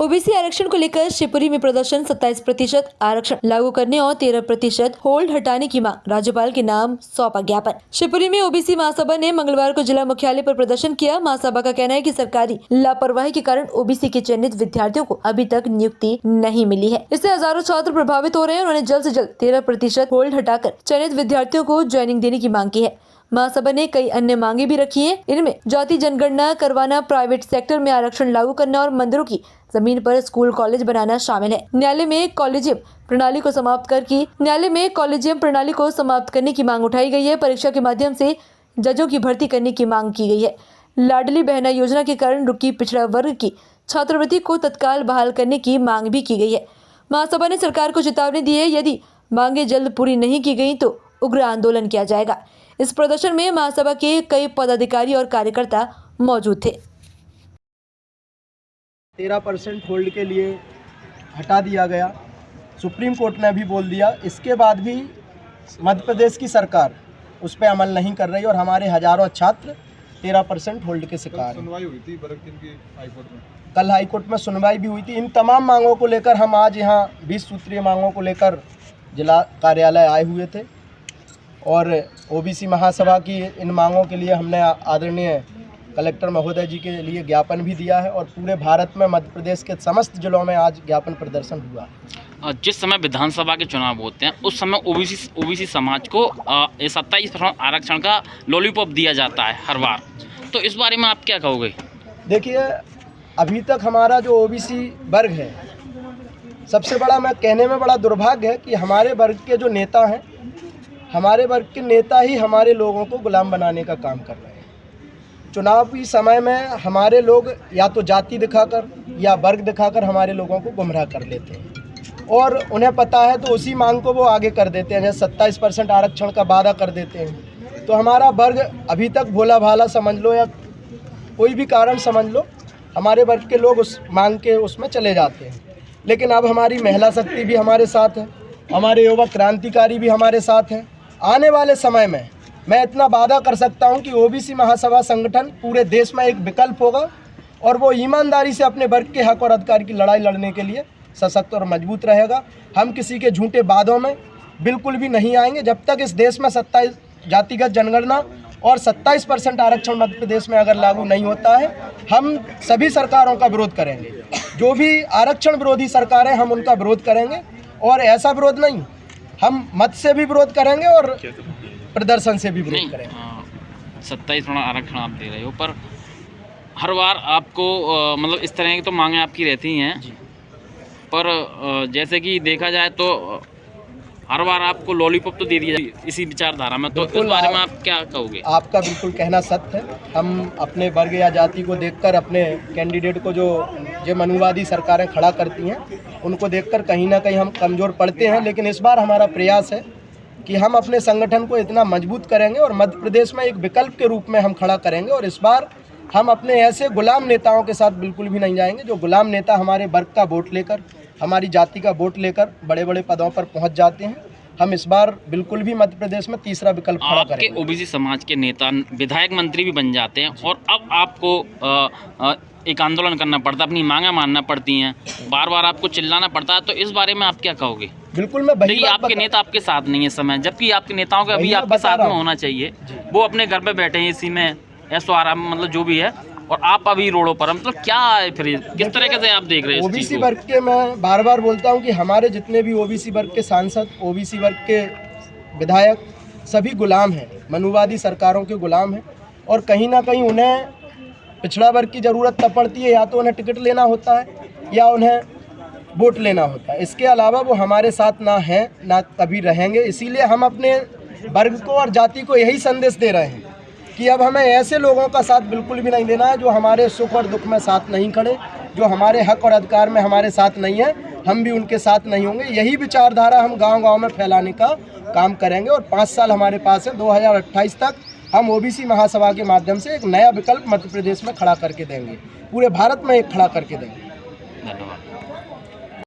OBC आरक्षण को लेकर शिवपुरी में प्रदर्शन। 27% आरक्षण लागू करने और 13% होल्ड हटाने की मांग, राज्यपाल के नाम सौंपा ज्ञापन। शिवपुरी में ओबीसी महासभा ने मंगलवार को जिला मुख्यालय पर प्रदर्शन किया। महासभा का कहना है कि सरकारी लापरवाही के कारण ओबीसी के चयनित विद्यार्थियों को अभी तक नियुक्ति नहीं मिली है। इससे हजारों छात्र प्रभावित हो रहे हैं। उन्होंने जल्द से जल्द 13% होल्ड हटाकर चयनित विद्यार्थियों को ज्वाइनिंग देने की मांग की है। महासभा ने कई अन्य मांगे भी रखी हैं। इनमें जाति जनगणना करवाना, प्राइवेट सेक्टर में आरक्षण लागू करना और मंदिरों की जमीन पर स्कूल कॉलेज बनाना शामिल है। न्यायालय में कॉलेजियम प्रणाली को समाप्त करने की मांग उठाई गई है। परीक्षा के माध्यम से जजों की भर्ती करने की मांग की गई है। लाडली बहना योजना के कारण रुकी पिछड़ा वर्ग की छात्रवृत्ति को तत्काल बहाल करने की मांग भी की गई है। महासभा ने सरकार को चेतावनी दी है, यदि मांगे जल्द पूरी नहीं की गई तो उग्र आंदोलन किया जाएगा। इस प्रदर्शन में महासभा के कई पदाधिकारी और कार्यकर्ता मौजूद थे। 13% होल्ड के लिए हटा दिया गया, सुप्रीम कोर्ट ने भी बोल दिया। इसके बाद भी मध्य प्रदेश की सरकार उस पर अमल नहीं कर रही और हमारे हजारों छात्र 13% होल्ड के शिकार हैं। सुनवाई हुई थी बरकतिन की हाईकोर्ट में, कल हाईकोर्ट में सुनवाई भी हुई थी। इन तमाम मांगों को लेकर हम आज यहाँ 20 सूत्रीय मांगों को लेकर जिला कार्यालय आए हुए थे और ओबीसी महासभा की इन मांगों के लिए हमने आदरणीय कलेक्टर महोदय जी के लिए ज्ञापन भी दिया है और पूरे भारत में मध्य प्रदेश के समस्त जिलों में आज ज्ञापन प्रदर्शन हुआ। जिस समय विधानसभा के चुनाव होते हैं उस समय ओबीसी समाज को 27% आरक्षण का लॉलीपॉप दिया जाता है हर बार, तो इस बारे में आप क्या कहोगे? देखिए, अभी तक हमारा जो ओबीसी वर्ग है, सबसे बड़ा मैं कहने में बड़ा दुर्भाग्य है कि हमारे वर्ग के जो नेता हैं, हमारे वर्ग के नेता ही हमारे लोगों को गुलाम बनाने का काम कर रहे हैं। चुनावी समय में हमारे लोग या तो जाति दिखाकर या वर्ग दिखाकर हमारे लोगों को गुमराह कर लेते हैं और उन्हें पता है तो उसी मांग को वो आगे कर देते हैं। जैसे 27% आरक्षण का वादा कर देते हैं, तो हमारा वर्ग अभी तक भोला भाला समझ लो या कोई भी कारण समझ लो, हमारे वर्ग के लोग उस मांग के उसमें चले जाते हैं। लेकिन अब हमारी महिला शक्ति भी हमारे साथ है, हमारे युवा क्रांतिकारी भी हमारे साथ हैं। आने वाले समय में मैं इतना वादा कर सकता हूं कि ओबीसी महासभा संगठन पूरे देश में एक विकल्प होगा और वो ईमानदारी से अपने वर्ग के हक और अधिकार की लड़ाई लड़ने के लिए सशक्त और मजबूत रहेगा। हम किसी के झूठे वादों में बिल्कुल भी नहीं आएंगे। जब तक इस देश में 27 जातिगत जनगणना और 27% आरक्षण मध्य प्रदेश में अगर लागू नहीं होता है, हम सभी सरकारों का विरोध करेंगे। जो भी आरक्षण विरोधी सरकारें, हम उनका विरोध करेंगे और ऐसा विरोध नहीं, हम मत से भी विरोध करेंगे और प्रदर्शन से भी विरोध करेंगे। 27% आरक्षण आप दे रहे हो, पर हर बार आपको मतलब इस तरह की तो मांगे आपकी रहती हैं, पर जैसे कि देखा जाए तो हर बार आपको लॉलीपॉप तो दे दिया जाए इसी विचारधारा में, तो इस बारे में आप क्या कहोगे? आपका बिल्कुल कहना सत्य है। हम अपने वर्ग या जाति को देखकर, अपने कैंडिडेट को जो मनुवादी सरकारें खड़ा करती हैं, उनको देखकर कहीं ना कहीं हम कमज़ोर पड़ते हैं। लेकिन इस बार हमारा प्रयास है कि हम अपने संगठन को इतना मजबूत करेंगे और मध्य प्रदेश में एक विकल्प के रूप में हम खड़ा करेंगे। और इस बार हम अपने ऐसे गुलाम नेताओं के साथ बिल्कुल भी नहीं जाएंगे जो गुलाम नेता हमारे वर्ग का वोट लेकर, हमारी जाति का वोट लेकर बड़े बड़े पदों पर पहुंच जाते हैं। हम इस बार बिल्कुल भी मध्य प्रदेश में तीसरा विकल्प खड़ा करेंगे। आपके ओबीसी समाज के नेता विधायक मंत्री भी बन जाते हैं और अब आपको एक आंदोलन करना पड़ता है, अपनी मांगे मानना पड़ती हैं, बार बार आपको चिल्लाना पड़ता है, तो इस बारे में आप क्या कहोगे? बिल्कुल, मैं देखिए, आपके नेता आपके साथ नहीं है समय, जबकि आपके नेताओं का अभी आपके साथ में होना चाहिए। वो अपने घर पे बैठे हैं इसी में ऐश्वर्या मतलब जो भी है, और आप अभी रोडों पर, मतलब क्या है फिर किस तरीके से आप देख रहे हैं? ओबीसी वर्ग के, मैं बार बार बोलता हूं कि हमारे जितने भी ओबीसी वर्ग के सांसद, ओबीसी वर्ग के विधायक, सभी गुलाम हैं, मनुवादी सरकारों के गुलाम हैं और कहीं ना कहीं उन्हें पिछड़ा वर्ग की ज़रूरत तब पड़ती है, या तो उन्हें टिकट लेना होता है या उन्हें वोट लेना होता है। इसके अलावा वो हमारे साथ ना हैं ना कभी रहेंगे। इसीलिए हम अपने वर्ग को और जाति को यही संदेश दे रहे हैं कि अब हमें ऐसे लोगों का साथ बिल्कुल भी नहीं देना है जो हमारे सुख और दुख में साथ नहीं खड़े, जो हमारे हक और अधिकार में हमारे साथ नहीं है, हम भी उनके साथ नहीं होंगे। यही विचारधारा हम गांव-गांव में फैलाने का काम करेंगे और 5 साल हमारे पास है। 2028 तक हम ओबीसी महासभा के माध्यम से एक नया विकल्प मध्य प्रदेश में खड़ा करके देंगे, पूरे भारत में एक खड़ा करके देंगे।